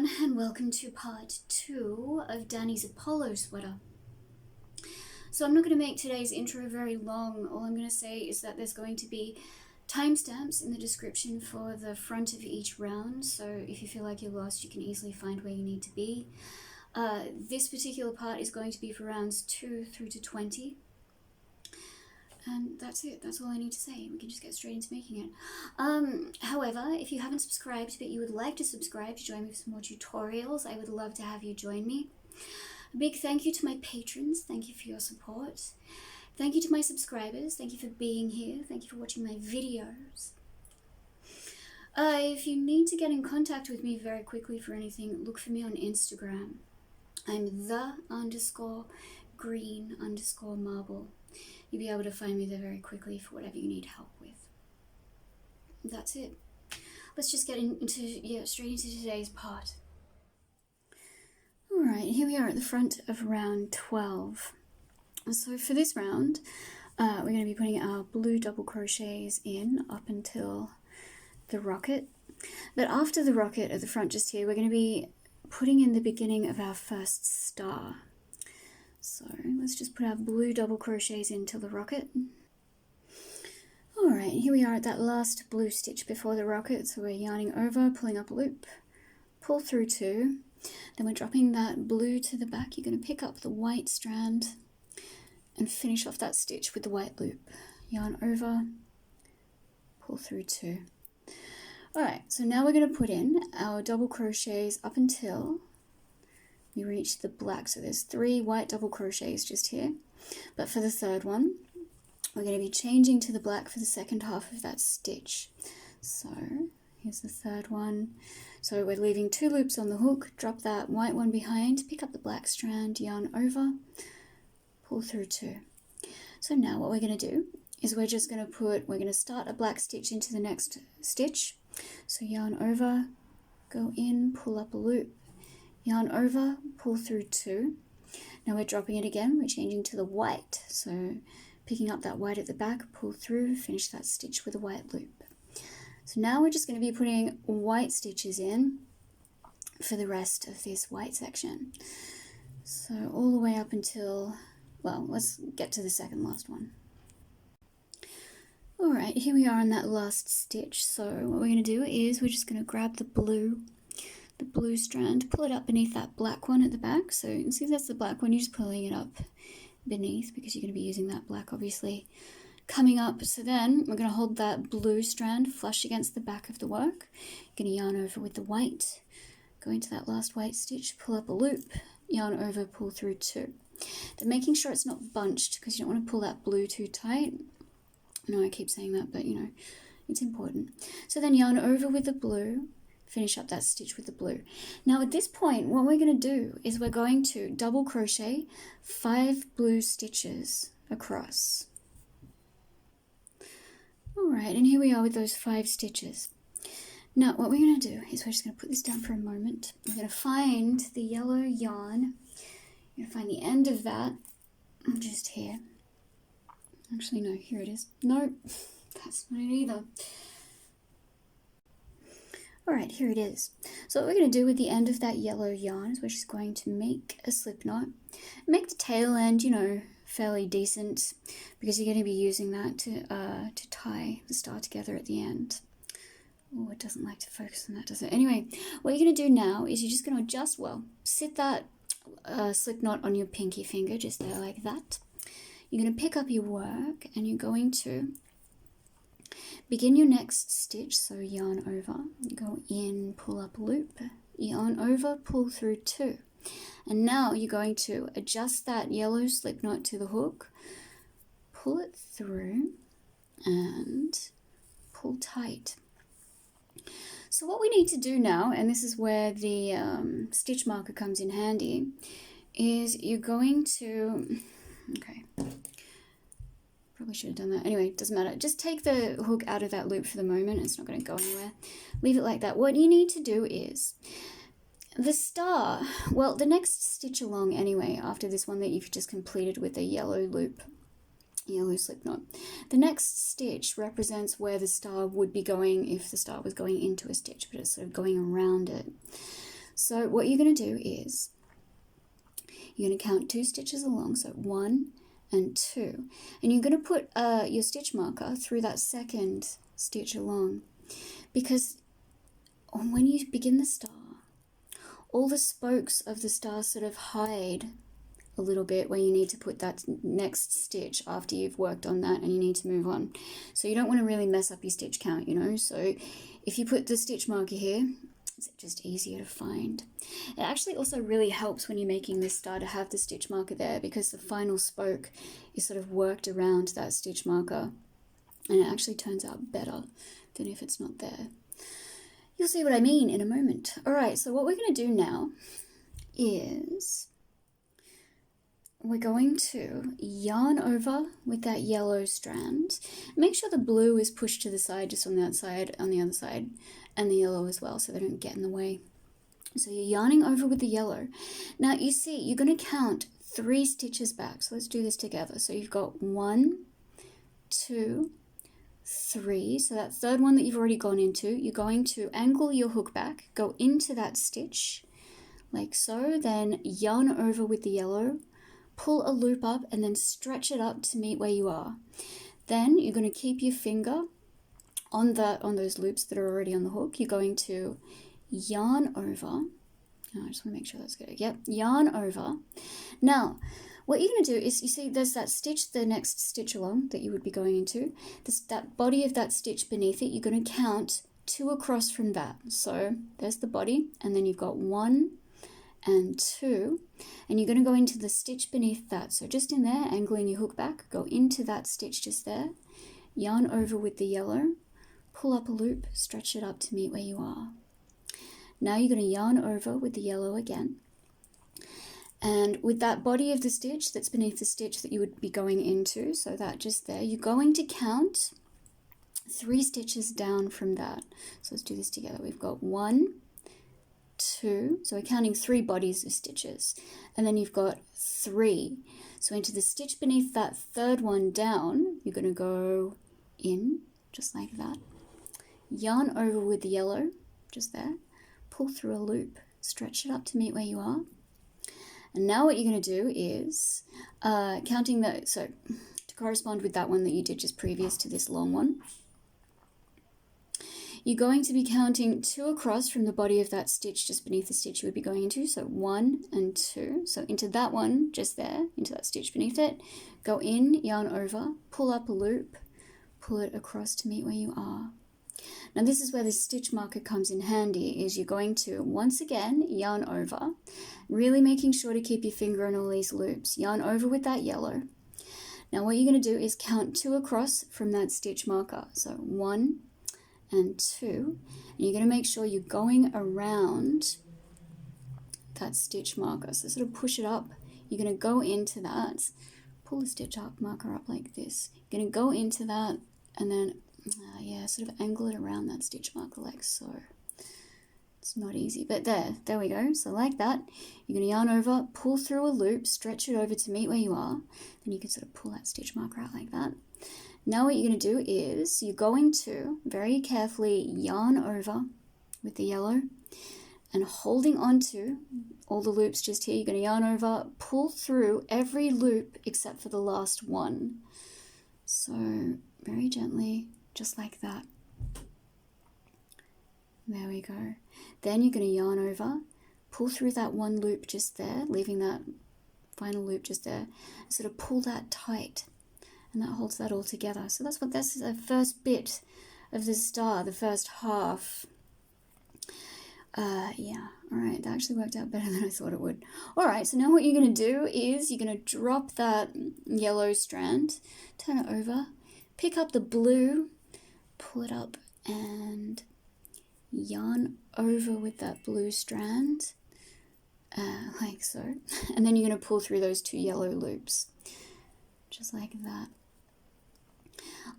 everyone, and welcome to part 2 of Danny's Apollo sweater. So I'm not going to make today's intro very long. All I'm going to say is that there's going to be timestamps in the description for the front of each round, so if you feel like you're lost, you can easily find where you need to be. This particular part is going to be for rounds 2 through to 20. And that's it. That's all I need to say. We can just get straight into making it. However, if you haven't subscribed but you would like to subscribe to join me for some more tutorials, I would love to have you join me. A big thank you to my patrons. Thank you for your support. Thank you to my subscribers. Thank you for being here. Thank you for watching my videos. If you need to get in contact with me very quickly for anything, look for me on Instagram. I'm the_green_marble. You'll be able to find me there very quickly for whatever you need help with. That's it. Let's just get straight into today's part. Alright, here we are at the front of round 12. So for this round, we're going to be putting our blue double crochets in up until the rocket. But after the rocket at the front just here, we're going to be putting in the beginning of our first star. So let's just put our blue double crochets into the rocket. Alright, here we are at that last blue stitch before the rocket. So we're yarning over, pulling up a loop, pull through 2. Then we're dropping that blue to the back. You're going to pick up the white strand and finish off that stitch with the white loop. Yarn over, pull through 2. Alright, so now we're going to put in our double crochets up until we reach the black. So there's 3 white double crochets just here, but for the third one we're going to be changing to the black for the second half of that stitch. So here's the third one. So we're leaving 2 loops on the hook, drop that white one behind, pick up the black strand, yarn over, pull through 2. So now what we're going to do is we're going to start a black stitch into the next stitch. So yarn over, go in, pull up a loop, yarn over, pull through 2. Now we're dropping it again, we're changing to the white. So picking up that white at the back, pull through, finish that stitch with a white loop. So now we're just going to be putting white stitches in for the rest of this white section. So all the way up until, well, let's get to the second last one. Alright, here we are on that last stitch. So what we're going to do is we're just going to grab the blue strand, pull it up beneath that black one at the back. So you can see that's the black one, you're just pulling it up beneath because you're going to be using that black obviously coming up. So then we're going to hold that blue strand flush against the back of the work. You're going to yarn over with the white, go into that last white stitch, pull up a loop, yarn over, pull through 2. Then making sure it's not bunched because you don't want to pull that blue too tight. I know I keep saying that, but you know, it's important. So then yarn over with the blue, finish up that stitch with the blue. Now at this point, what we're going to do is we're going to double crochet 5 blue stitches across. Alright, and here we are with those 5 stitches. Now what we're going to do is we're just going to put this down for a moment. We're going to find the yellow yarn. You're going to find the end of that just here. Actually, no, here it is. No, that's not it either. Alright, here it is. So what we're going to do with the end of that yellow yarn is we're just going to make a slip knot. Make the tail end, you know, fairly decent because you're going to be using that to tie the star together at the end. Oh, it doesn't like to focus on that, does it? Anyway, what you're going to do now is you're just going to adjust, well, sit that slip knot on your pinky finger just there like that. You're going to pick up your work and you're going to begin your next stitch. So yarn over, go in, pull up a loop, yarn over, pull through 2. And now you're going to adjust that yellow slip knot to the hook, pull it through and pull tight. So what we need to do now, and this is where the stitch marker comes in handy, is you're going to, okay, probably should have done that. Anyway, doesn't matter. Just take the hook out of that loop for the moment. It's not going to go anywhere. Leave it like that. What you need to do is the star, well, the next stitch along anyway, after this one that you've just completed with the yellow loop, yellow slip knot, the next stitch represents where the star would be going if the star was going into a stitch, but it's sort of going around it. So what you're going to do is you're going to count 2 stitches along, so 1 and 2, and you're going to put your stitch marker through that second stitch along, because when you begin the star, all the spokes of the star sort of hide a little bit where you need to put that next stitch after you've worked on that and you need to move on. So you don't want to really mess up your stitch count, you know. So if you put the stitch marker here, it's just easier to find. It actually also really helps when you're making this star to have the stitch marker there, because the final spoke is sort of worked around that stitch marker, and it actually turns out better than if it's not there. You'll see what I mean in a moment. All right, so what we're going to do now is we're going to yarn over with that yellow strand. Make sure the blue is pushed to the side, just on that side, on the other side, and the yellow as well, so they don't get in the way. So you're yarning over with the yellow. Now you see, you're going to count 3 stitches back. So let's do this together. So you've got 1, 2, 3. So that third one that you've already gone into, you're going to angle your hook back, go into that stitch like so, then yarn over with the yellow, pull a loop up, and then stretch it up to meet where you are. Then you're going to keep your finger on those loops that are already on the hook. You're going to yarn over. Oh, I just want to make sure that's good. Yep, yarn over. Now, what you're going to do is, you see there's that stitch, the next stitch along that you would be going into, that body of that stitch beneath it, you're going to count 2 across from that. So there's the body, and then you've got 1 and 2, and you're going to go into the stitch beneath that. So just in there, angling your hook back, go into that stitch just there, yarn over with the yellow, pull up a loop, stretch it up to meet where you are. Now you're going to yarn over with the yellow again, and with that body of the stitch that's beneath the stitch that you would be going into, so that just there, you're going to count 3 stitches down from that. So let's do this together. We've got 1, 2, so we're counting 3 bodies of stitches, and then you've got 3. So into the stitch beneath that third one down, you're going to go in just like that, yarn over with the yellow just there, pull through a loop, stretch it up to meet where you are. And now what you're going to do is counting the, so to correspond with that one that you did just previous to this long one, you're going to be counting 2 across from the body of that stitch just beneath the stitch you would be going into. So 1 and 2. So into that one just there, into that stitch beneath it, go in, yarn over, pull up a loop, pull it across to meet where you are. Now this is where the stitch marker comes in handy, is you're going to once again yarn over, really making sure to keep your finger on all these loops. Yarn over with that yellow. Now what you're going to do is count 2 across from that stitch marker. So 1 and 2, and you're going to make sure you're going around that stitch marker. So sort of push it up. You're going to go into that, pull the stitch up, marker up like this. You're going to go into that, and then yeah, sort of angle it around that stitch marker like so. It's not easy, but there we go. So like that, you're going to yarn over, pull through a loop, stretch it over to meet where you are. Then you can sort of pull that stitch marker out like that. Now what you're going to do is you're going to very carefully yarn over with the yellow, and holding onto all the loops just here, you're going to yarn over, pull through every loop except for the last one. So very gently, just like that. There we go. Then you're going to yarn over, pull through that one loop just there, leaving that final loop just there, and sort of pull that tight, and that holds that all together. So that's the first bit of the star, the first half. Yeah, all right, that actually worked out better than I thought it would. All right, so now what you're going to do is you're going to drop that yellow strand, turn it over, pick up the blue, pull it up, and yarn over with that blue strand, like so. And then you're going to pull through those 2 yellow loops, just like that.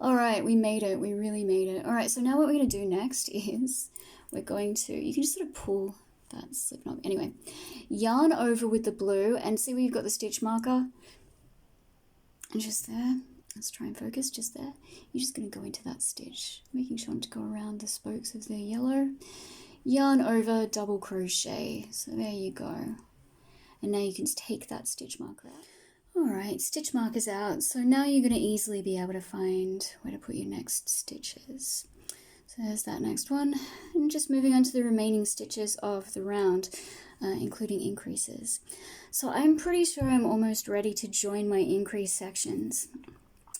All right, we made it. We really made it. All right, so now what we're going to do next is we're going to, you can just sort of pull that slip knot. Anyway, yarn over with the blue, and see where you've got the stitch marker? And just there. Let's try and focus just there. You're just going to go into that stitch, making sure to go around the spokes of the yellow. yarn over, double crochet. So there you go. And now you can take that stitch marker out. Alright, stitch markers out. So now you're going to easily be able to find where to put your next stitches. So there's that next one. And just moving on to the remaining stitches of the round, including increases. So I'm pretty sure I'm almost ready to join my increase sections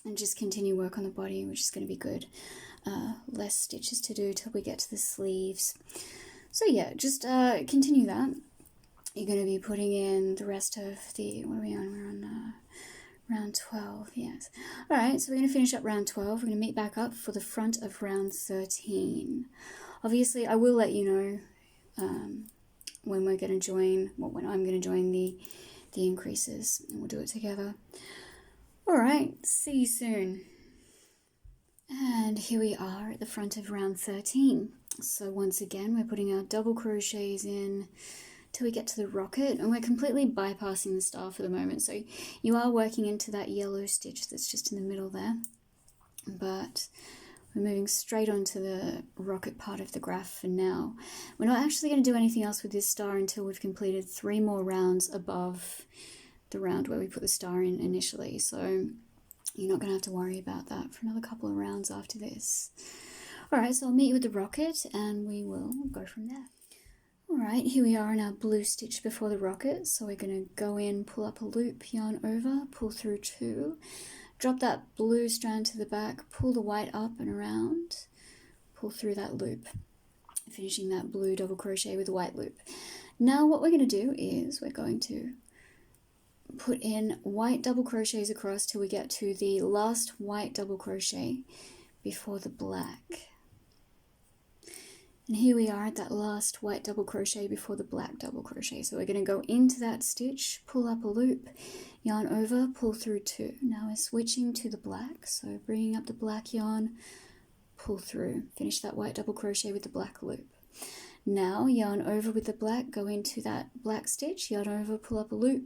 and just continue work on the body, which is going to be good. Less stitches to do till we get to the sleeves. So yeah, just continue that. You're going to be putting in the rest of the, what are we on? We're on round 12, yes. Alright, so we're going to finish up round 12. We're going to meet back up for the front of round 13. Obviously, I will let you know when we're going to join, when I'm going to join the increases, and we'll do it together. Alright, see you soon. And here we are at the front of round 13. So once again, we're putting our double crochets in till we get to the rocket, and we're completely bypassing the star for the moment. So you are working into that yellow stitch that's just in the middle there, but we're moving straight onto the rocket part of the graph for now. We're not actually going to do anything else with this star until we've completed 3 more rounds above the round where we put the star in initially. So you're not going to have to worry about that for another couple of rounds after this. Alright, so I'll meet you with the rocket and we will go from there. Alright, here we are in our blue stitch before the rocket. So we're going to go in, pull up a loop, yarn over, pull through 2, drop that blue strand to the back, pull the white up and around, pull through that loop, finishing that blue double crochet with the white loop. Now what we're going to do is we're going to put in white double crochets across till we get to the last white double crochet before the black. And here we are at that last white double crochet before the black double crochet. So we're going to go into that stitch, pull up a loop, yarn over, pull through 2. Now we're switching to the black, so bringing up the black yarn, pull through, finish that white double crochet with the black loop. Now yarn over with the black, go into that black stitch, yarn over, pull up a loop,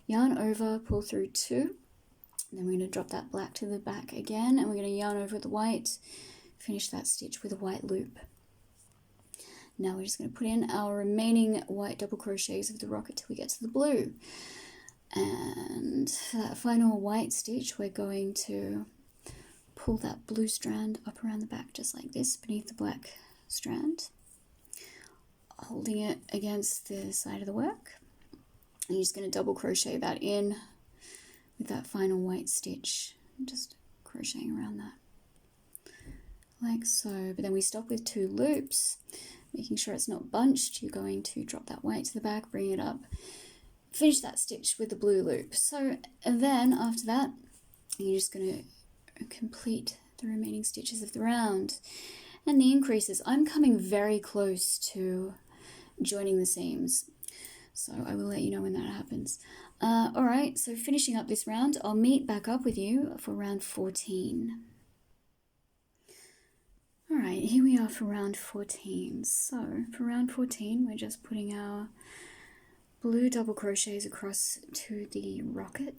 yarn over, pull through 2. And then we're going to drop that black to the back again, and we're going to yarn over the white, finish that stitch with a white loop. Now we're just going to put in our remaining white double crochets of the rocket till we get to the blue. And for that final white stitch, we're going to pull that blue strand up around the back just like this beneath the black strand, holding it against the side of the work. And you're just going to double crochet that in with that final white stitch, just crocheting around that like so. But then we stop with 2 loops, making sure it's not bunched. You're going to drop that white to the back, bring it up, finish that stitch with the blue loop. So then after that, you're just going to complete the remaining stitches of the round. And the increases, I'm coming very close to joining the seams, so I will let you know when that happens. Alright, so finishing up this round, I'll meet back up with you for round 14. Alright, here we are for round 14. So for round 14, we're just putting our blue double crochets across to the rocket.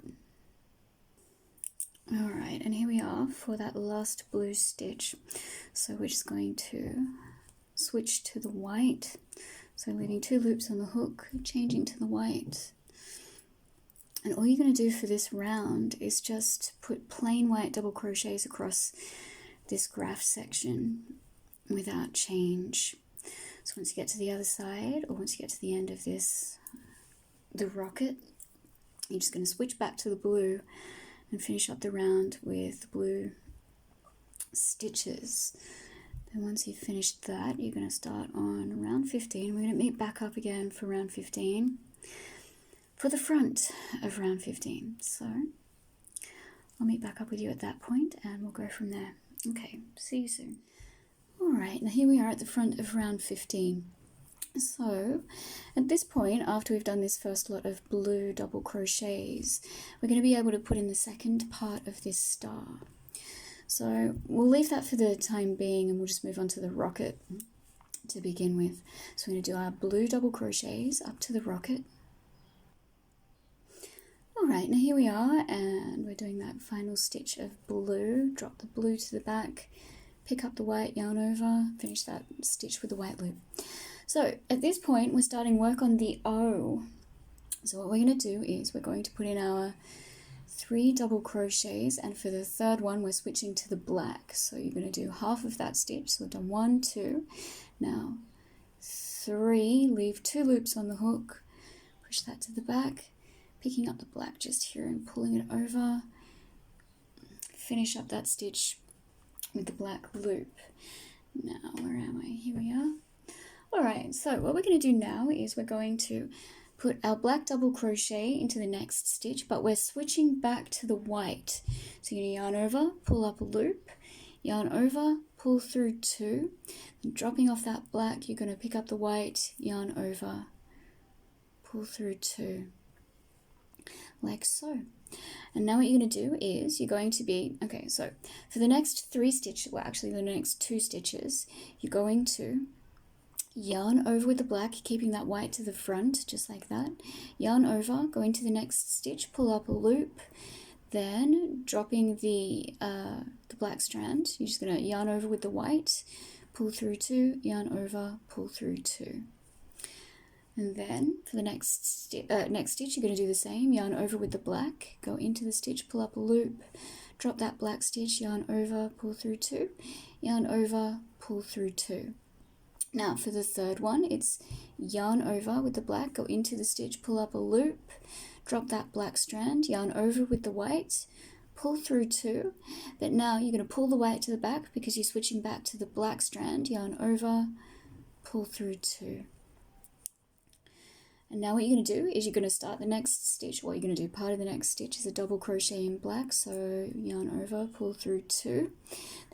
Alright, and here we are for that last blue stitch. So we're just going to switch to the white. So leaving 2 loops on the hook, changing to the white. And all you're going to do for this round is just put plain white double crochets across this graph section without change. So once you get to the other side, or once you get to the end of this, the rocket, you're just going to switch back to the blue and finish up the round with the blue stitches. Then once you've finished that, you're going to start on round 15. We're going to meet back up again for round 15 for the front of round 15. So I'll meet back up with you at that point and we'll go from there. Okay, see you soon. Alright, now here we are at the front of round 15. So at this point, after we've done this first lot of blue double crochets, we're going to be able to put in the second part of this star. So we'll leave that for the time being and we'll just move on to the rocket to begin with. So we're going to do our blue double crochets up to the rocket. Alright, now here we are and we're doing that final stitch of blue. Drop the blue to the back, pick up the white, yarn over, finish that stitch with the white loop. So at this point, we're starting work on the O. So what we're going to do is we're going to put in our 3 double crochets, and for the third one we're switching to the black. So you're going to do half of that stitch. So we've done 1, 2, now 3, leave 2 loops on the hook, push that to the back, picking up the black just here and pulling it over, finish up that stitch with the black loop. Now, where am I? Here we are. Alright, so what we're going to do now is we're going to put our black double crochet into the next stitch, but we're switching back to the white. So you're going to yarn over, pull up a loop, yarn over, pull through 2, and dropping off that black, you're going to pick up the white, yarn over, pull through 2, like so. And now what you're going to do is you're going to be, okay, so for the next 3 stitches, well actually the next 2 stitches, you're going to yarn over with the black, keeping that white to the front, just like that. Yarn over, go into the next stitch, pull up a loop, then dropping the black strand, you're just going to yarn over with the white, pull through 2, yarn over, pull through 2. And then for the next stitch, you're going to do the same, yarn over with the black, go into the stitch, pull up a loop, drop that black stitch, yarn over, pull through 2, yarn over, pull through 2. Now for the third one, it's yarn over with the black, go into the stitch, pull up a loop, drop that black strand, yarn over with the white, pull through 2, but now you're going to pull the white to the back because you're switching back to the black strand, yarn over, pull through 2. And now what you're going to do is you're going to start the next stitch. What you're going to do, part of the next stitch is a double crochet in black, so yarn over, pull through 2,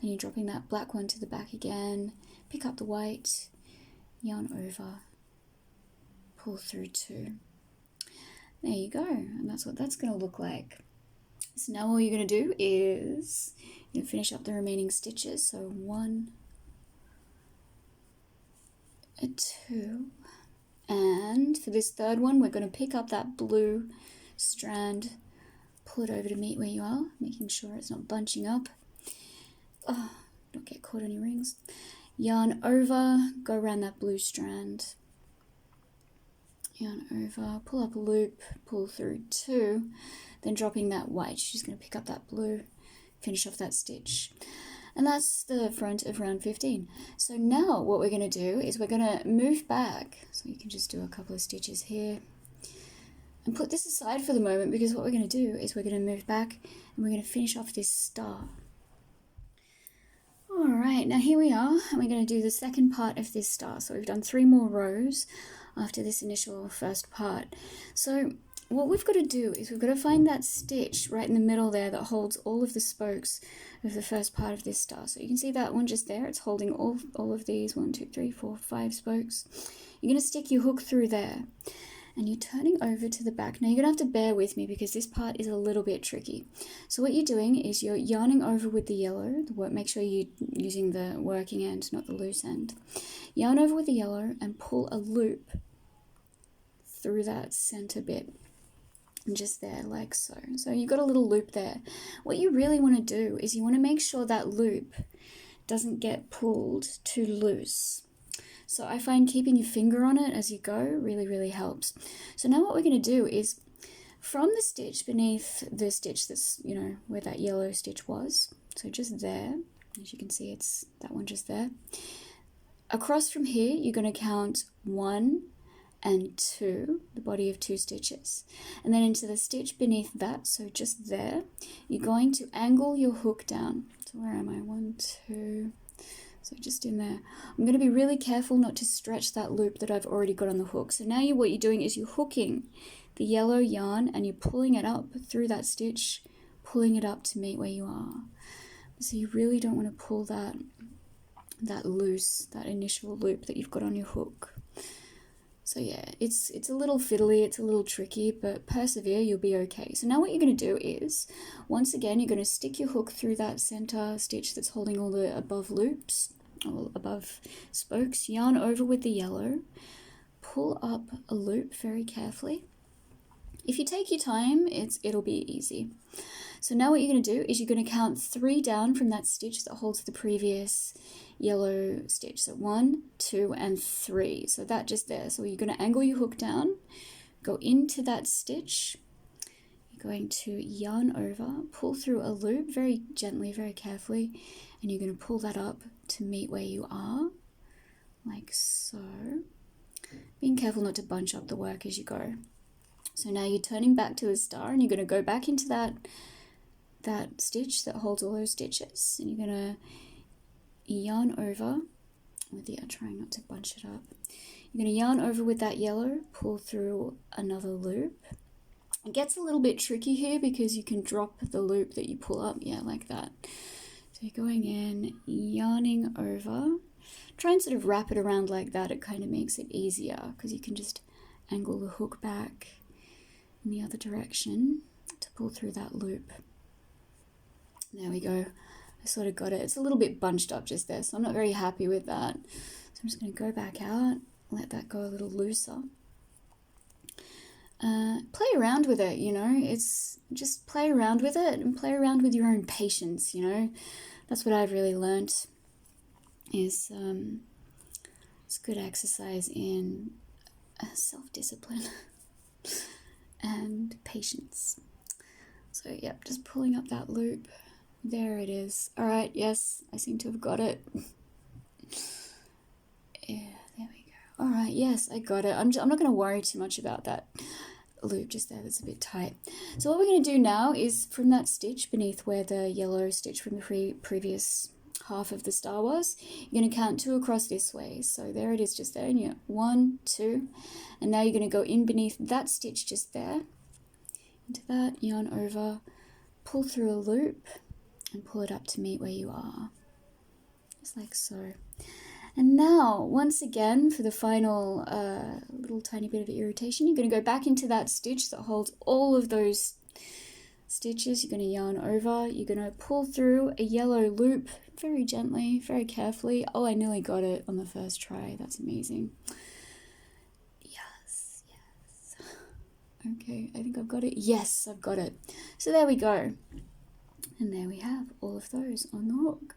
then you're dropping that black one to the back again, pick up the white, yarn over, pull through 2. There you go, and that's what that's going to look like. So now all you're going to do is you finish up the remaining stitches. So 1, 2, and for this third one we're going to pick up that blue strand, pull it over to meet where you are, making sure it's not bunching up. Oh, don't get caught on your rings. Yarn over, go around that blue strand, yarn over, pull up a loop, pull through 2, then dropping that white, she's going to pick up that blue, finish off that stitch. And that's the front of round 15. So now what we're going to do is we're going to move back, so you can just do a couple of stitches here and put this aside for the moment, because what we're going to do is we're going to move back and we're going to finish off this star. Alright, now here we are, and we're going to do the second part of this star. So we've done 3 more rows after this initial first part. So what we've got to do is we've got to find that stitch right in the middle there that holds all of the spokes of the first part of this star. So you can see that one just there, it's holding all of these 1, 2, 3, 4, 5 spokes. You're going to stick your hook through there, and you're turning over to the back. Now you're going to have to bear with me because this part is a little bit tricky. So what you're doing is you're yarning over with the yellow, make sure you're using the working end, not the loose end. Yarn over with the yellow and pull a loop through that center bit, and just there, like so. So you've got a little loop there. What you really want to do is you want to make sure that loop doesn't get pulled too loose. So I find keeping your finger on it as you go really, really helps. So now what we're going to do is from the stitch beneath the stitch that's, where that yellow stitch was, so just there, as you can see, it's that one just there. Across from here, you're going to count 1 and 2, the body of 2 stitches. And then into the stitch beneath that, so just there, you're going to angle your hook down. So where am I? 1, 2... So just in there. I'm going to be really careful not to stretch that loop that I've already got on the hook. So now what you're doing is you're hooking the yellow yarn and you're pulling it up through that stitch, pulling it up to meet where you are. So you really don't want to pull that loose, that initial loop that you've got on your hook. So yeah, it's a little fiddly, it's a little tricky, but persevere, you'll be okay. So now what you're going to do is, once again, you're going to stick your hook through that center stitch that's holding all the above loops, or above spokes, yarn over with the yellow, pull up a loop very carefully, If you take your time, it'll be easy. So now what you're going to do is you're going to count 3 down from that stitch that holds the previous yellow stitch. So 1, 2, and 3. So that just there. So you're going to angle your hook down, go into that stitch. You're going to yarn over, pull through a loop very gently, very carefully, and you're going to pull that up to meet where you are, like so. Being careful not to bunch up the work as you go. So now you're turning back to a star, and you're going to go back into that stitch that holds all those stitches, and you're going to yarn over with the, I'm trying not to bunch it up. You're going to yarn over with that yellow, pull through another loop. It gets a little bit tricky here because you can drop the loop that you pull up, yeah, like that. So you're going in, yarning over. Try and sort of wrap it around like that. It kind of makes it easier because you can just angle the hook back in the other direction to pull through that loop. There we go. I sort of got it. It's a little bit bunched up just there, so I'm not very happy with that. So I'm just going to go back out, let that go a little looser. Play around with it, you know. It's just play around with it and play around with your own patience, you know. That's what I've really learnt is it's good exercise in self-discipline and patience. So, yep, just pulling up that loop. There it is. All right, yes, I seem to have got it. Yeah, there we go. All right, yes, I got it. I'm not going to worry too much about that loop just there. That's a bit tight. So what we're going to do now is from that stitch beneath where the yellow stitch from the previous half of the star was, you're going to count 2 across this way. So there it is just there. And you're 1, 2. And now you're going to go in beneath that stitch just there. Into that, yarn over, pull through a loop, and pull it up to meet where you are. Just like so. And now, once again, for the final little tiny bit of irritation, you're going to go back into that stitch that holds all of those stitches. You're going to yarn over. You're going to pull through a yellow loop very gently, very carefully. Oh, I nearly got it on the first try. That's amazing. Yes, yes. Okay, I think I've got it. Yes, I've got it. So there we go. And there we have all of those on the hook.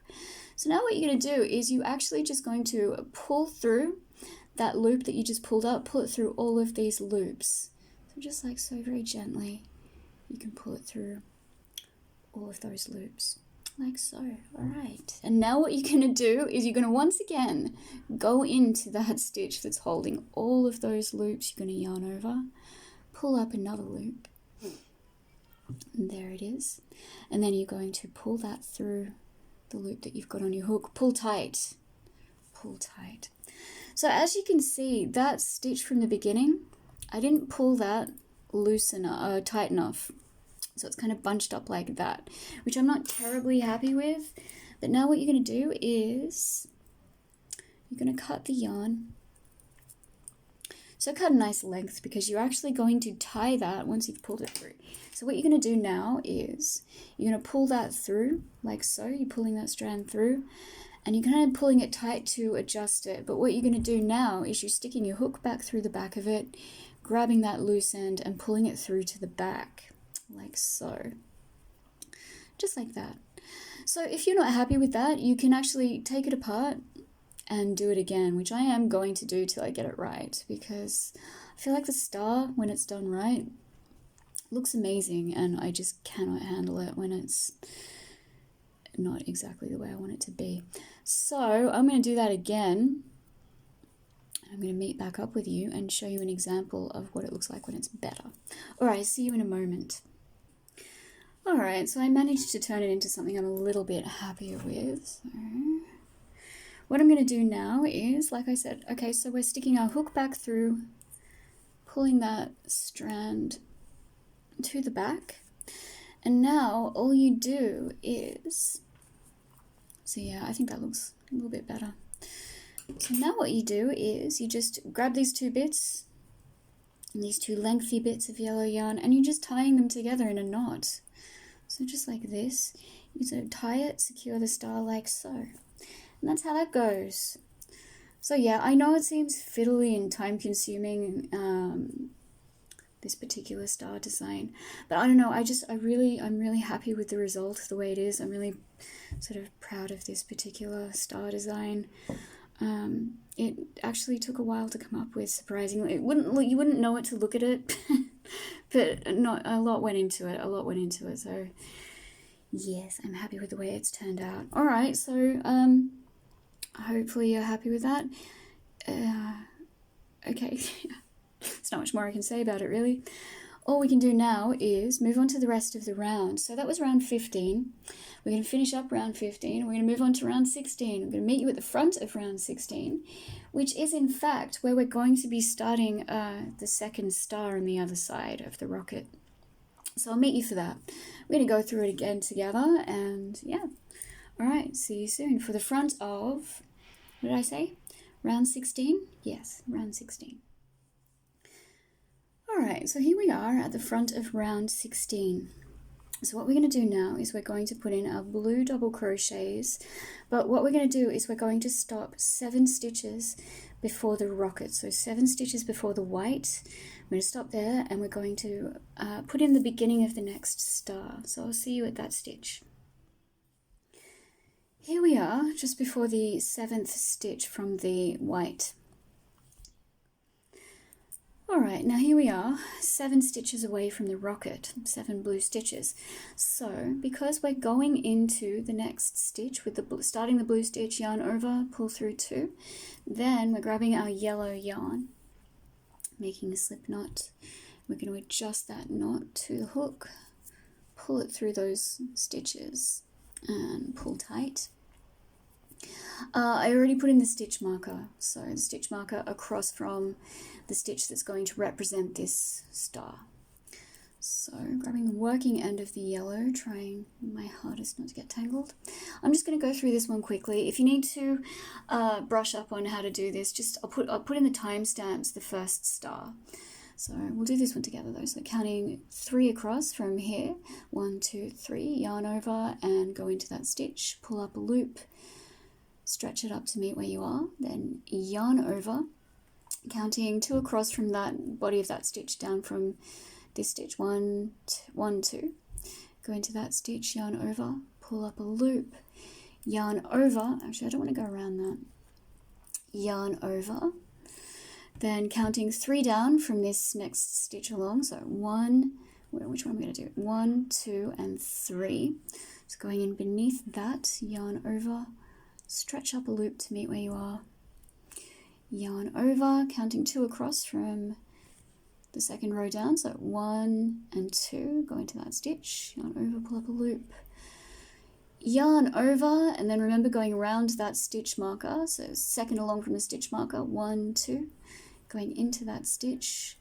So now what you're going to do is you actually just going to pull through that loop that you just pulled up, pull it through all of these loops. So just like so, very gently, you can pull it through all of those loops, like so. All right. And now what you're going to do is you're going to once again go into that stitch that's holding all of those loops. You're going to yarn over, pull up another loop. And there it is. And then you're going to pull that through the loop that you've got on your hook. Pull tight. Pull tight. So as you can see, that stitch from the beginning, I didn't pull that tight enough. So it's kind of bunched up like that, which I'm not terribly happy with. But now what you're going to do is you're going to cut the yarn. So cut a nice length because you're actually going to tie that once you've pulled it through. So what you're going to do now is you're going to pull that through like so. You're pulling that strand through and you're kind of pulling it tight to adjust it. But what you're going to do now is you're sticking your hook back through the back of it, grabbing that loose end and pulling it through to the back like so. Just like that. So if you're not happy with that, you can actually take it apart and do it again, which I am going to do till I get it right, because I feel like the star, when it's done right, looks amazing, and I just cannot handle it when it's not exactly the way I want it to be. So I'm going to do that again. I'm going to meet back up with you and show you an example of what it looks like when it's better. All right, see you in a moment. All right, so I managed to turn it into something I'm a little bit happier with. So what I'm going to do now is, like I said, okay, so we're sticking our hook back through, pulling that strand to the back, and now all you do is, so yeah, I think that looks a little bit better. So now what you do is you just grab these 2 bits, and these 2 lengthy bits of yellow yarn, and you're just tying them together in a knot. So just like this, you sort of tie it, secure the star like so. And that's how that goes. So yeah, I know it seems fiddly and time consuming. this particular star design. But I don't know, I'm really happy with the result, the way it is. I'm really sort of proud of this particular star design. It actually took a while to come up with, surprisingly. You wouldn't know it to look at it, but not a lot went into it. So yes, I'm happy with the way it's turned out. All right, so hopefully you're happy with that. Okay, there's not much more I can say about it, really. All we can do now is move on to the rest of the round. So that was round 15. We're going to finish up round 15. We're going to move on to round 16. I'm going to meet you at the front of round 16, which is in fact where we're going to be starting the second star on the other side of the rocket. So I'll meet you for that. We're going to go through it again together, and yeah. All right, see you soon. For the front of, what did I say? Round 16? Yes, round 16. Alright, so here we are at the front of round 16. So what we're going to do now is we're going to put in our blue double crochets, but what we're going to do is we're going to stop 7 stitches before the rocket. So 7 stitches before the white. We're going to stop there, and we're going to put in the beginning of the next star. So I'll see you at that stitch. Here we are, just before the 7th stitch from the white. Alright, now here we are, 7 stitches away from the rocket, 7 blue stitches. So, because we're going into the next stitch with starting the blue stitch, yarn over, pull through 2, then we're grabbing our yellow yarn, making a slip knot. We're going to adjust that knot to the hook, pull it through those stitches, and pull tight. I already put in the stitch marker, so the stitch marker across from the stitch that's going to represent this star. So grabbing the working end of the yellow, trying my hardest not to get tangled. I'm just going to go through this one quickly. If you need to brush up on how to do this, I'll put in the timestamps, the first star. So we'll do this one together though. So counting 3 across from here, 1, 2, 3, yarn over and go into that stitch, pull up a loop, stretch it up to meet where you are, then yarn over, counting 2 across from that body of that stitch down from this stitch, 1, 2, go into that stitch, yarn over, pull up a loop, yarn over, actually I don't want to go around that, yarn over, then counting 3 down from this next stitch along, so 1, which one am I going to do, 1, 2 and 3, so going in beneath that, yarn over, stretch up a loop to meet where you are, yarn over, counting 2 across from the second row down, so 1 and 2, go into that stitch, yarn over, pull up a loop, yarn over, and then remember going around that stitch marker, so second along from the stitch marker, 1, 2, going into that stitch,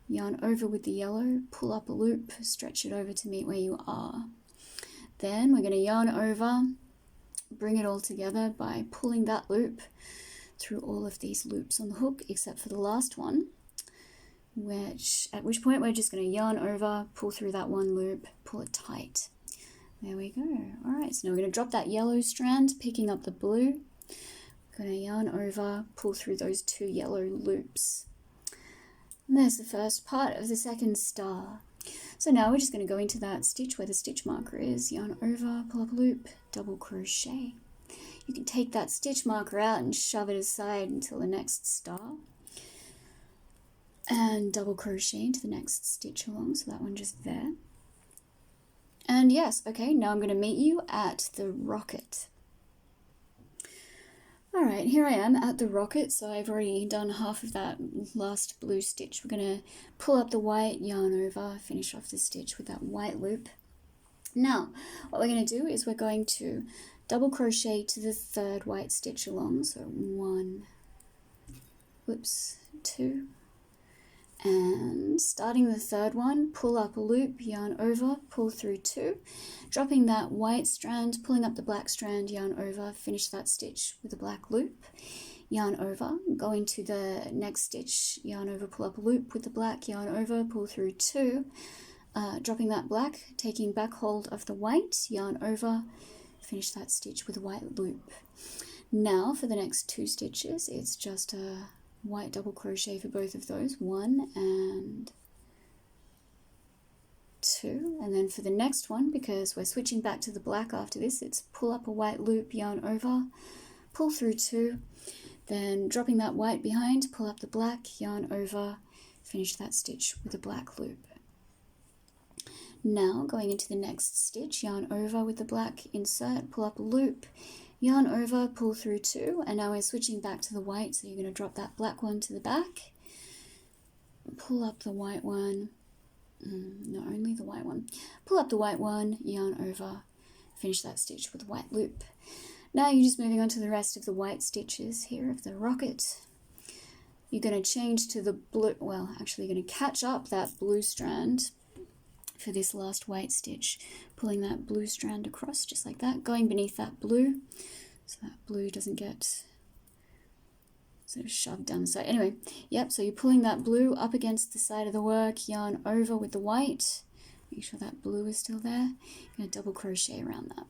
yarn over with the yellow, pull up a loop, stretch it over to meet where you are. Then we're going to yarn over, bring it all together by pulling that loop through all of these loops on the hook except for the last one, at which point we're just going to yarn over, pull through that one loop, pull it tight. There we go. Alright, so now we're going to drop that yellow strand, picking up the blue, going to yarn over, pull through those 2 yellow loops. And there's the first part of the second star. So now we're just going to go into that stitch where the stitch marker is, yarn over, pull up a loop, double crochet. You can take that stitch marker out and shove it aside until the next star. And double crochet into the next stitch along, so that one just there. And yes, okay, now I'm going to meet you at the rocket. Alright, here I am at the rocket, so I've already done half of that last blue stitch. We're going to pull up the white, yarn over, finish off the stitch with that white loop. Now, what we're going to do is we're going to double crochet to the 3rd white stitch along, so 1, 2, and starting the 3rd one, pull up a loop, yarn over, pull through 2, dropping that white strand, pulling up the black strand, yarn over, finish that stitch with a black loop, yarn over, go into the next stitch, yarn over, pull up a loop with the black, yarn over, pull through 2, dropping that black, taking back hold of the white, yarn over, finish that stitch with a white loop. Now for the next 2 stitches, it's just a white double crochet for both of those, 1 and 2, and then for the next one, because we're switching back to the black after this, it's pull up a white loop, yarn over, pull through 2, then dropping that white behind, pull up the black, yarn over, finish that stitch with a black loop. Now going into the next stitch, yarn over with the black, insert, pull up a loop, yarn over, pull through 2, and now we're switching back to the white, so you're going to drop that black one to the back, pull up the white one, no, only the white one, pull up the white one, yarn over, finish that stitch with a white loop. Now you're just moving on to the rest of the white stitches here of the rocket. You're going to change to the blue, well, actually you're going to catch up that blue strand for this last white stitch, pulling that blue strand across just like that, going beneath that blue, so that blue doesn't get sort of shoved down the side. Anyway, yep, so you're pulling that blue up against the side of the work, yarn over with the white, make sure that blue is still there, you're going to double crochet around that.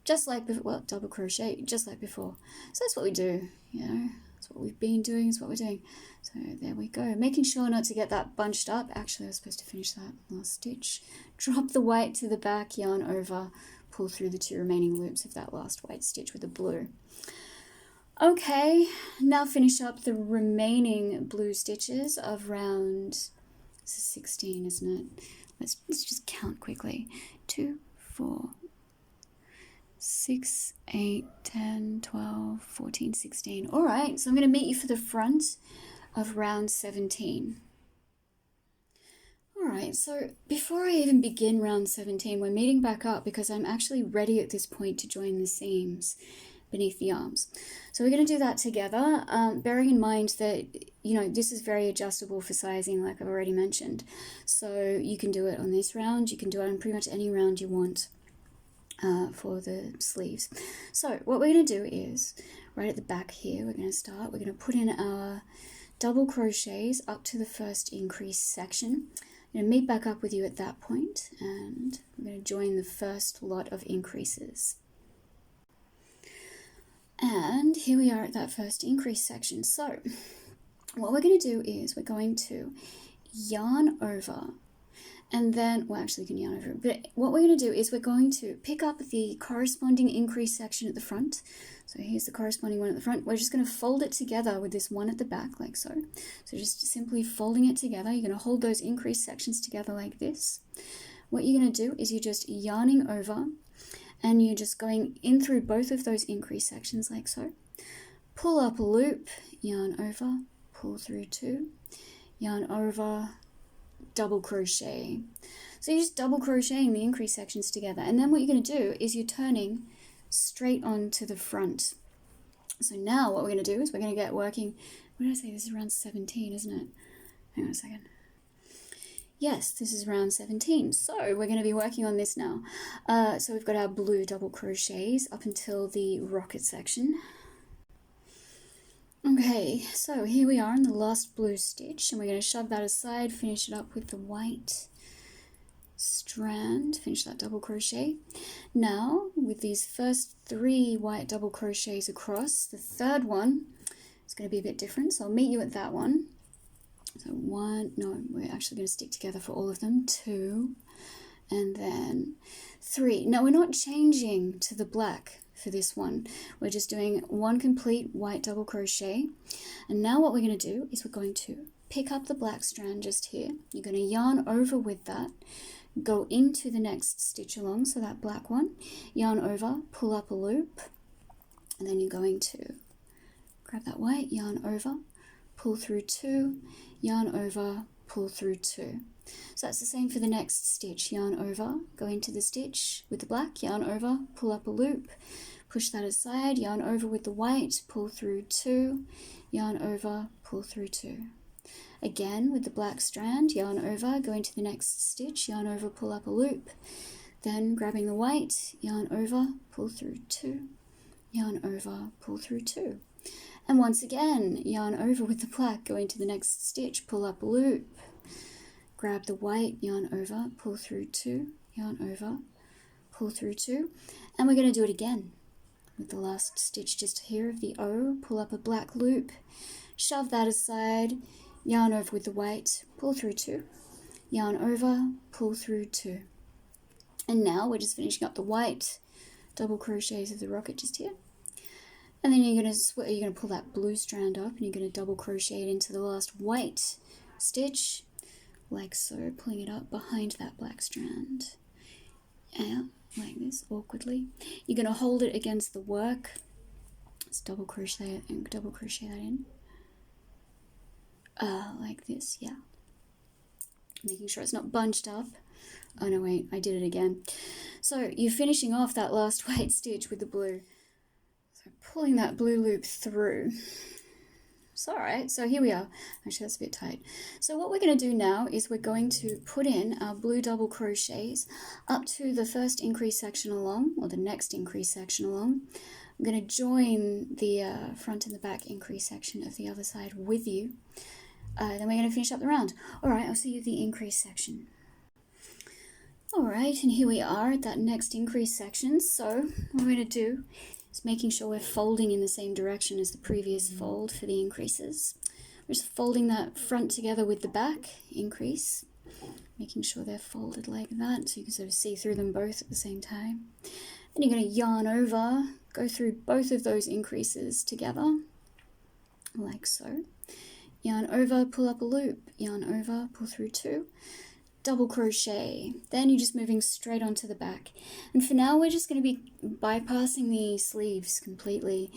Just like before, well, double crochet, just like before. So that's what we do, you know, that's what we've been doing, is what we're doing. So there we go, making sure not to get that bunched up. Actually, I was supposed to finish that last stitch. Drop the white to the back, yarn over, pull through the 2 remaining loops of that last white stitch with the blue. Okay, now finish up the remaining blue stitches of round, this is 16, isn't it? Let's just count quickly. 2, 4, 6, 8, 10, 12, 14, 16. All right, so I'm going to meet you for the front of round 17. All right, so before I even begin round 17, we're meeting back up because I'm actually ready at this point to join the seams beneath the arms. So we're going to do that together, bearing in mind that, you know, this is very adjustable for sizing, like I've already mentioned. So you can do it on this round, you can do it on pretty much any round you want for the sleeves. So what we're going to do is, right at the back here, we're going to start, we're going to put in our double crochets up to the first increase section. I'm going to meet back up with you at that point, and we're going to join the first lot of increases. And here we are at that first increase section. So what we're going to do is we're going to yarn over, and then, well, actually you can yarn over, but what we're going to do is we're going to pick up the corresponding increase section at the front. So here's the corresponding one at the front. We're just going to fold it together with this one at the back, like so. So just simply folding it together. You're going to hold those increase sections together like this. What you're going to do is you're just yarning over, and you're just going in through both of those increase sections like so. Pull up a loop, yarn over, pull through 2, yarn over, double crochet. So you're just double crocheting the increase sections together, and then what you're going to do is you're turning straight on to the front. So now what we're going to do is we're going to get working, what did I say, this is round 17, isn't it? Hang on a second. Yes, this is round 17, so we're going to be working on this now. So we've got our blue double crochets up until the rocket section. Okay, so here we are in the last blue stitch, and we're going to shove that aside, finish it up with the white strand, finish that double crochet. Now, with these first 3 white double crochets across, the third one is going to be a bit different, so I'll meet you at that one. So 1, no, we're actually going to stick together for all of them, 2, and then 3. Now we're not changing to the black for this one, we're just doing 1 complete white double crochet. And now what we're going to do is we're going to pick up the black strand just here, you're going to yarn over with that, go into the next stitch along, so that black one, yarn over, pull up a loop, and then you're going to grab that white, yarn over, pull through 2, yarn over, pull through 2. So that's the same for the next stitch, yarn over, go into the stitch with the black, yarn over, pull up a loop, push that aside, yarn over with the white, pull through 2, yarn over, pull through 2. Again with the black strand, yarn over, go into the next stitch, yarn over, pull up a loop, then grabbing the white, yarn over, pull through 2, yarn over, pull through 2. And once again, yarn over with the black, go into the next stitch, pull up a loop, grab the white, yarn over, pull through 2, yarn over, pull through 2, and we're going to do it again with the last stitch just here of the O, pull up a black loop, shove that aside, yarn over with the white, pull through 2, yarn over, pull through 2. And now we're just finishing up the white double crochets of the rocket just here. And then you're going to pull that blue strand up and you're going to double crochet it into the last white stitch, like so, pulling it up behind that black strand. Yeah, like this, awkwardly. You're going to hold it against the work. Let's double crochet it and double crochet that in. Like this, yeah. Making sure it's not bunched up. Oh no, wait, I did it again. So you're finishing off that last white stitch with the blue. So pulling that blue loop through. It's alright, so here we are. Actually, that's a bit tight. So what we're going to do now is we're going to put in our blue double crochets up to the first increase section along, or the next increase section along. I'm going to join the front and the back increase section of the other side with you. Then we're going to finish up the round. Alright, I'll see you at the increase section. Alright, and here we are at that next increase section. So what we're going to do is making sure we're folding in the same direction as the previous fold for the increases. We're just folding that front together with the back increase, making sure they're folded like that so you can sort of see through them both at the same time. Then you're going to yarn over, go through both of those increases together, like so. Yarn over, pull up a loop, yarn over, pull through 2. Double crochet, then you're just moving straight onto the back. And for now we're just going to be bypassing the sleeves completely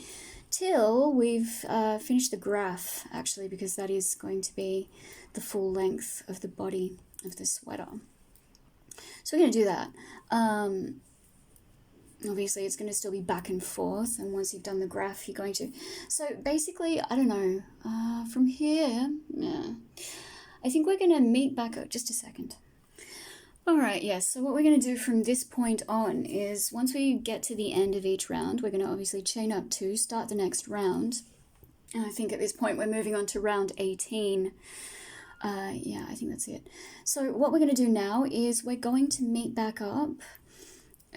till we've finished the graph, actually, because that is going to be the full length of the body of the sweater. So we're going to do that. Obviously it's going to still be back and forth, and once you've done the graph you're going to, so basically, I don't know, from here, yeah, I think we're going to meet back up, just a second. Alright, yes, so what we're going to do from this point on is once we get to the end of each round, we're going to obviously chain up 2, start the next round, and I think at this point we're moving on to round 18. Yeah, I think that's it. So what we're going to do now is we're going to meet back up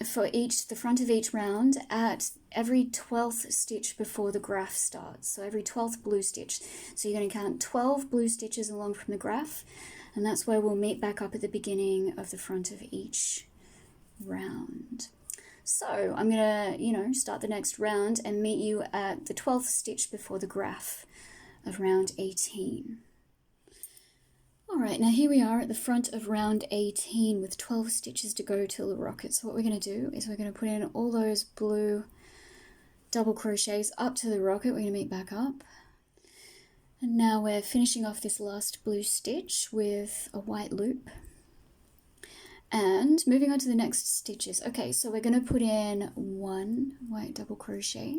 for the front of each round at every 12th stitch before the graph starts. So every 12th blue stitch. So you're going to count 12 blue stitches along from the graph, and that's where we'll meet back up at the beginning of the front of each round. So I'm going to, start the next round and meet you at the 12th stitch before the graph of round 18. Alright, now here we are at the front of round 18 with 12 stitches to go till the rocket. So what we're going to do is we're going to put in all those blue double crochets up to the rocket. We're going to meet back up. And now we're finishing off this last blue stitch with a white loop. And moving on to the next stitches. Okay, so we're going to put in 1 white double crochet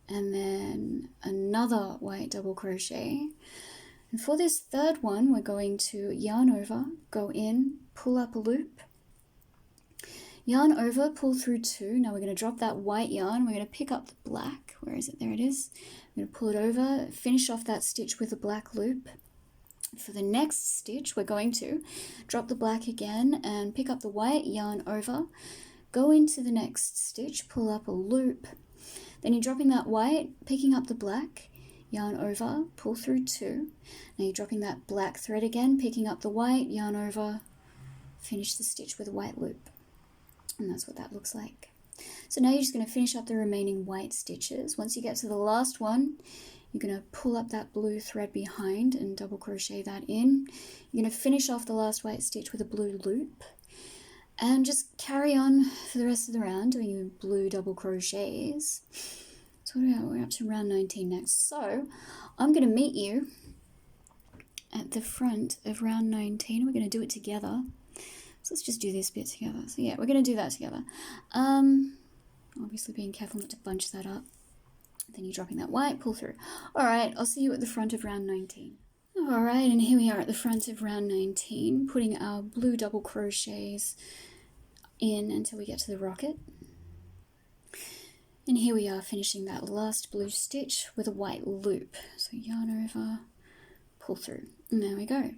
and then another white double crochet. And for this third one, we're going to yarn over, go in, pull up a loop, yarn over, pull through 2. Now we're going to drop that white yarn. We're going to pick up the black. Where is it? There it is. I'm going to pull it over, finish off that stitch with a black loop. For the next stitch, we're going to drop the black again and pick up the white, yarn over, go into the next stitch, pull up a loop. Then you're dropping that white, picking up the black, yarn over, pull through 2. Now you're dropping that black thread again, picking up the white, yarn over, finish the stitch with a white loop. And that's what that looks like. So now you're just going to finish up the remaining white stitches. Once you get to the last one, you're going to pull up that blue thread behind and double crochet that in. You're going to finish off the last white stitch with a blue loop. And just carry on for the rest of the round doing your blue double crochets. So we're up to round 19 next. So I'm going to meet you at the front of round 19. We're going to do it together. So let's just do this bit together. So yeah, we're going to do that together. Obviously being careful not to bunch that up. Then you're dropping that white, pull through. Alright, I'll see you at the front of round 19. Alright, and here we are at the front of round 19, putting our blue double crochets in until we get to the rocket. And here we are finishing that last blue stitch with a white loop. So yarn over, pull through. And there we go.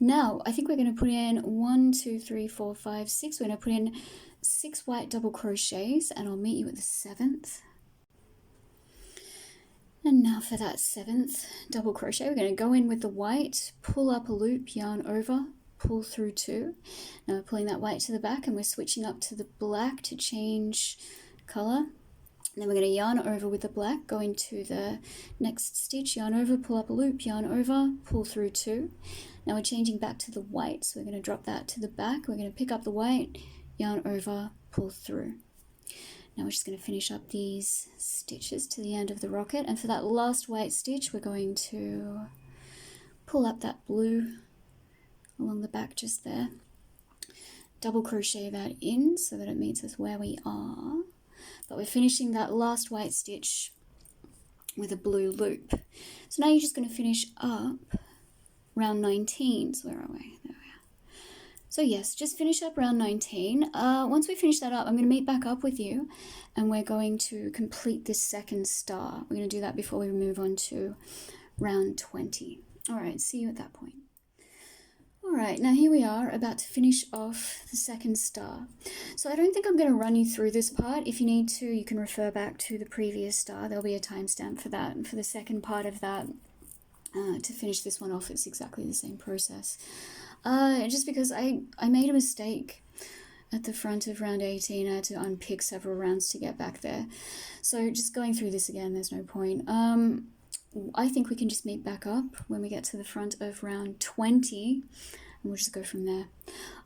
Now, I think we're going to put in 1, 2, 3, 4, 5, 6. We're going to put in 6 white double crochets, and I'll meet you at the 7th. And now for that 7th double crochet, we're going to go in with the white, pull up a loop, yarn over, pull through 2. Now we're pulling that white to the back and we're switching up to the black to change color. Then we're going to yarn over with the black, go into the next stitch, yarn over, pull up a loop, yarn over, pull through 2. Now we're changing back to the white, so we're going to drop that to the back. We're going to pick up the white, yarn over, pull through. Now we're just going to finish up these stitches to the end of the rocket, and for that last white stitch we're going to pull up that blue along the back just there, double crochet that in so that it meets us where we are. But we're finishing that last white stitch with a blue loop. So now you're just going to finish up round 19. So where are we? There we are. So yes, just finish up round 19. Once we finish that up, I'm going to meet back up with you and we're going to complete this second star. We're going to do that before we move on to round 20. All right, see you at that point. Alright, now here we are about to finish off the second star. So I don't think I'm going to run you through this part. If you need to, you can refer back to the previous star. There'll be a timestamp for that. And for the second part of that, to finish this one off, it's exactly the same process. Just because I made a mistake at the front of round 18. I had to unpick several rounds to get back there. So just going through this again, there's no point. I think we can just meet back up when we get to the front of round 20 and we'll just go from there.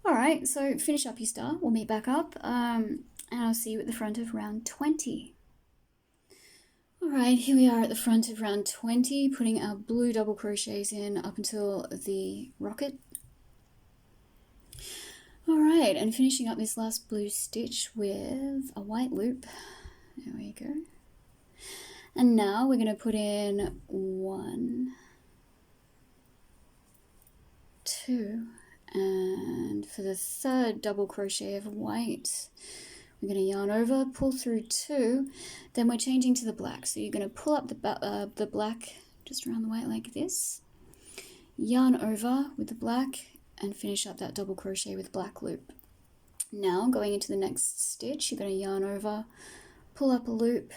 Alright, so finish up your star, we'll meet back up and I'll see you at the front of round 20. Alright, here we are at the front of round 20, putting our blue double crochets in up until the rocket. Alright, and finishing up this last blue stitch with a white loop. There we go. And now we're going to put in 1, 2, and for the third double crochet of white, we're going to yarn over, pull through 2, then we're changing to the black. So you're going to pull up the black just around the white like this, yarn over with the black, and finish up that double crochet with black loop. Now going into the next stitch, you're going to yarn over, pull up a loop,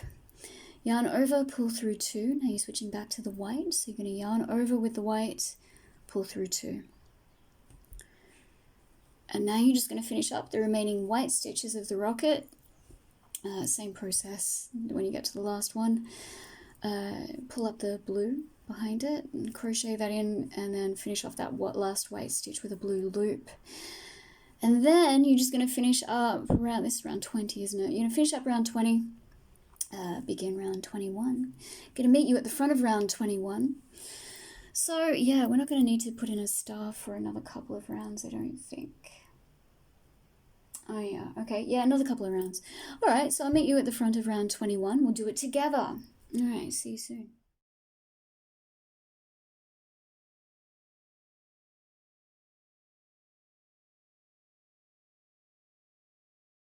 yarn over, pull through 2. Now you're switching back to the white, so you're going to yarn over with the white, pull through 2. And now you're just going to finish up the remaining white stitches of the rocket. Same process when you get to the last one. Pull up the blue behind it and crochet that in, and then finish off that last white stitch with a blue loop. And then you're just going to finish up around, this is round 20, isn't it? You're going to finish up round 20. Begin round 21. Going to meet you at the front of round 21. So yeah, we're not going to need to put in a star for another couple of rounds, I don't think. Oh yeah, okay, yeah, another couple of rounds. Alright, so I'll meet you at the front of round 21. We'll do it together. Alright, see you soon.